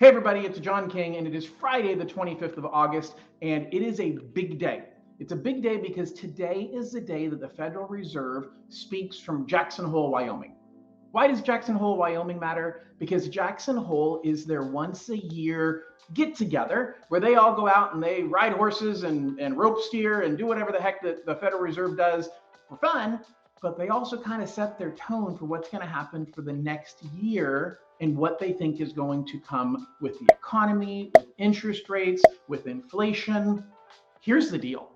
Hey everybody, it's John King, and it is Friday the 25th of August, and it is a big day. It's a big day because today is the day that the Federal Reserve speaks from Jackson Hole, Wyoming. Why does Jackson Hole, Wyoming matter? Because Jackson Hole is their once a year get together where they all go out and they ride horses and rope steer and do whatever the heck that the Federal Reserve does for fun, but they also kind of set their tone for what's going to happen for the next year and what they think is going to come with the economy, with interest rates, with inflation. Here's the deal.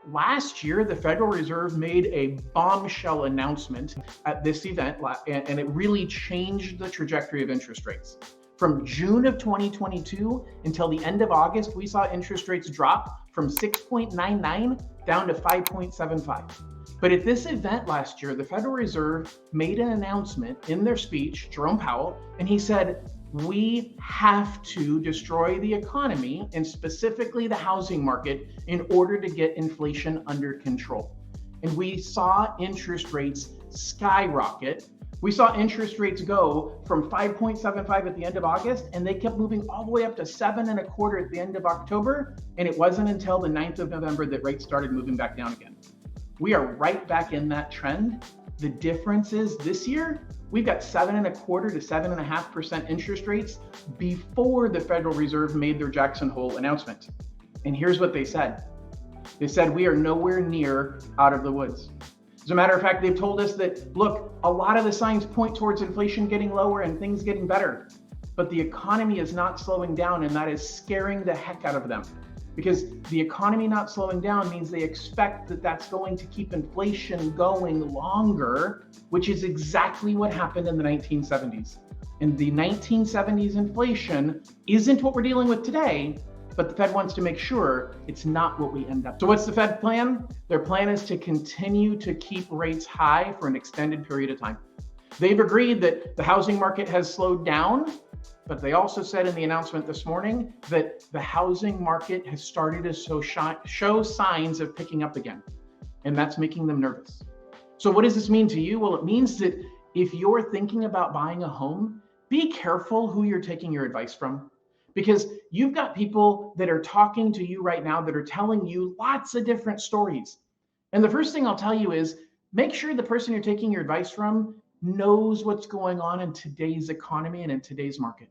Last year, the Federal Reserve made a bombshell announcement at this event, and it really changed the trajectory of interest rates. From June of 2022 until the end of August, we saw interest rates drop from 6.99 down to 5.75. But at this event last year, the Federal Reserve made an announcement in their speech, Jerome Powell, and he said, we have to destroy the economy and specifically the housing market in order to get inflation under control. And we saw interest rates skyrocket. We saw interest rates go from 5.75 at the end of August, and they kept moving all the way up to 7.25 at the end of October. And it wasn't until the 9th of November that rates started moving back down again. We are right back in that trend. The difference is this year, we've got 7.25 to 7.5% interest rates before the Federal Reserve made their Jackson Hole announcement. And here's what they said. They said, we are nowhere near out of the woods. As a matter of fact, they've told us that, look, a lot of the signs point towards inflation getting lower and things getting better, but the economy is not slowing down, and that is scaring the heck out of them. Because the economy not slowing down means they expect that that's going to keep inflation going longer, which is exactly what happened in the 1970s. And the 1970s inflation isn't what we're dealing with today, but the Fed wants to make sure it's not what we end up. So what's the Fed plan? Their plan is to continue to keep rates high for an extended period of time. They've agreed that the housing market has slowed down, but they also said in the announcement this morning that the housing market has started to show signs of picking up again, and that's making them nervous. So what does this mean to you? Well, it means that if you're thinking about buying a home, be careful who you're taking your advice from, because you've got people that are talking to you right now that are telling you lots of different stories. And the first thing I'll tell you is make sure the person you're taking your advice from knows what's going on in today's economy and in today's market.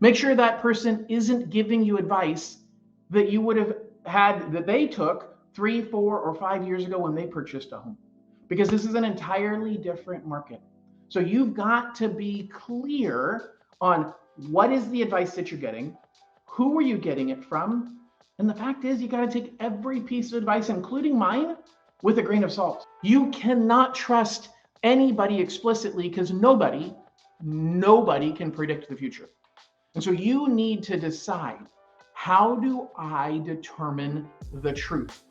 Make sure that person isn't giving you advice that you would have had, that they took 3, 4, or 5 years ago when they purchased a home, because this is an entirely different market. So you've got to be clear on what is the advice that you're getting, who are you getting it from, and the fact is you got to take every piece of advice, including mine, with a grain of salt. You cannot trust anybody explicitly because nobody can predict the future. And so you need to decide, how do I determine the truth?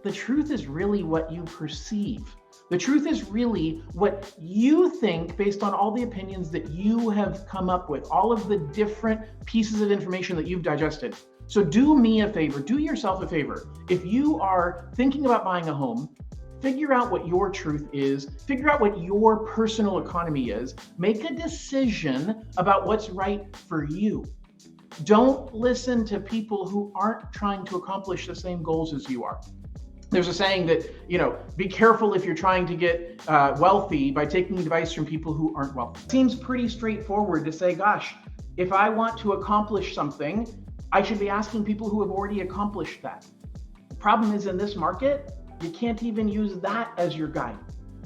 The truth is really what you perceive. The truth is really what you think based on all the opinions that you have come up with, all of the different pieces of information that you've digested. So do me a favor, do yourself a favor. If you are thinking about buying a home, figure out what your truth is, figure out what your personal economy is, make a decision about what's right for you. Don't listen to people who aren't trying to accomplish the same goals as you are. There's a saying that, be careful if you're trying to get wealthy by taking advice from people who aren't wealthy. It seems pretty straightforward to say, gosh, if I want to accomplish something, I should be asking people who have already accomplished that. The problem is in this market, you can't even use that as your guide,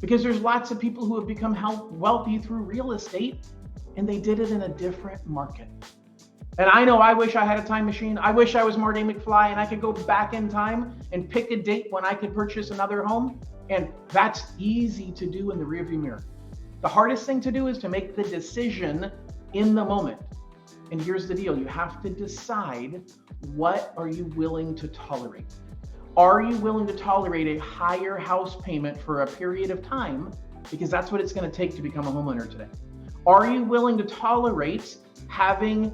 because there's lots of people who have become wealthy through real estate, and they did it in a different market. And I know I wish I had a time machine. I wish I was Marty McFly and I could go back in time and pick a date when I could purchase another home. And that's easy to do in the rearview mirror. The hardest thing to do is to make the decision in the moment. And here's the deal. You have to decide, what are you willing to tolerate? Are you willing to tolerate a higher house payment for a period of time? Because that's what it's going to take to become a homeowner today. Are you willing to tolerate having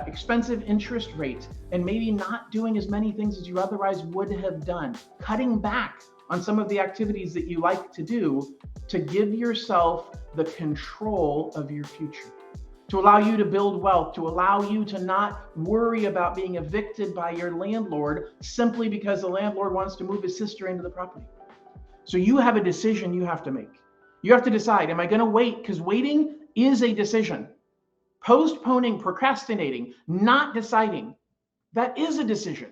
expensive interest rates and maybe not doing as many things as you otherwise would have done, cutting back on some of the activities that you like to do to give yourself the control of your future? to allow you to build wealth, to allow you to not worry about being evicted by your landlord simply because the landlord wants to move his sister into the property. So you have a decision you have to make. You have to decide, am I going to wait? Because waiting is a decision. Postponing, procrastinating, not deciding, that is a decision.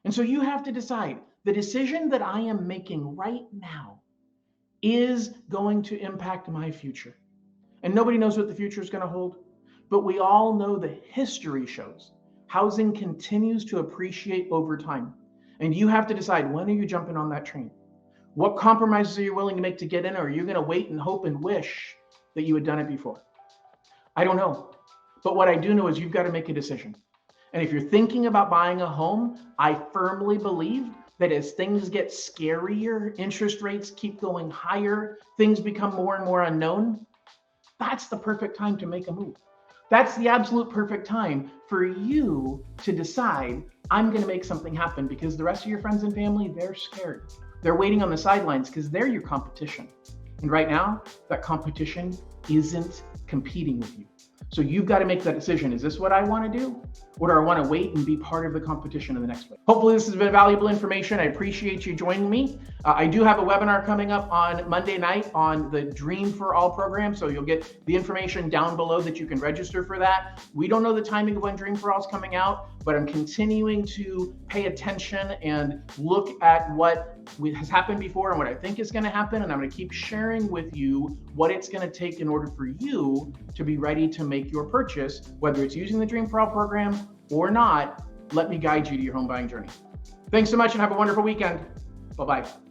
And so you have to decide, the decision that I am making right now is going to impact my future. And nobody knows what the future is going to hold, but we all know the history shows housing continues to appreciate over time. And you have to decide, when are you jumping on that train? What compromises are you willing to make to get in, or are you going to wait and hope and wish that you had done it before? I don't know. But what I do know is you've got to make a decision. And if you're thinking about buying a home, I firmly believe that as things get scarier, interest rates keep going higher, things become more and more unknown, that's the perfect time to make a move. That's the absolute perfect time for you to decide, I'm going to make something happen, because the rest of your friends and family, they're scared. They're waiting on the sidelines because they're your competition. And right now, that competition isn't competing with you. So you've got to make that decision. Is this what I want to do? Or do I want to wait and be part of the competition in the next way? Hopefully this has been valuable information. I appreciate you joining me. I do have a webinar coming up on Monday night on the Dream for All program. So you'll get the information down below that you can register for that. We don't know the timing of when Dream for All is coming out, but I'm continuing to pay attention and look at what has happened before and what I think is going to happen. And I'm going to keep sharing with you what it's going to take in order for you to be ready to make your purchase, whether it's using the Dream for All program or not. Let me guide you to your home buying journey. Thanks so much and have a wonderful weekend. Bye-bye.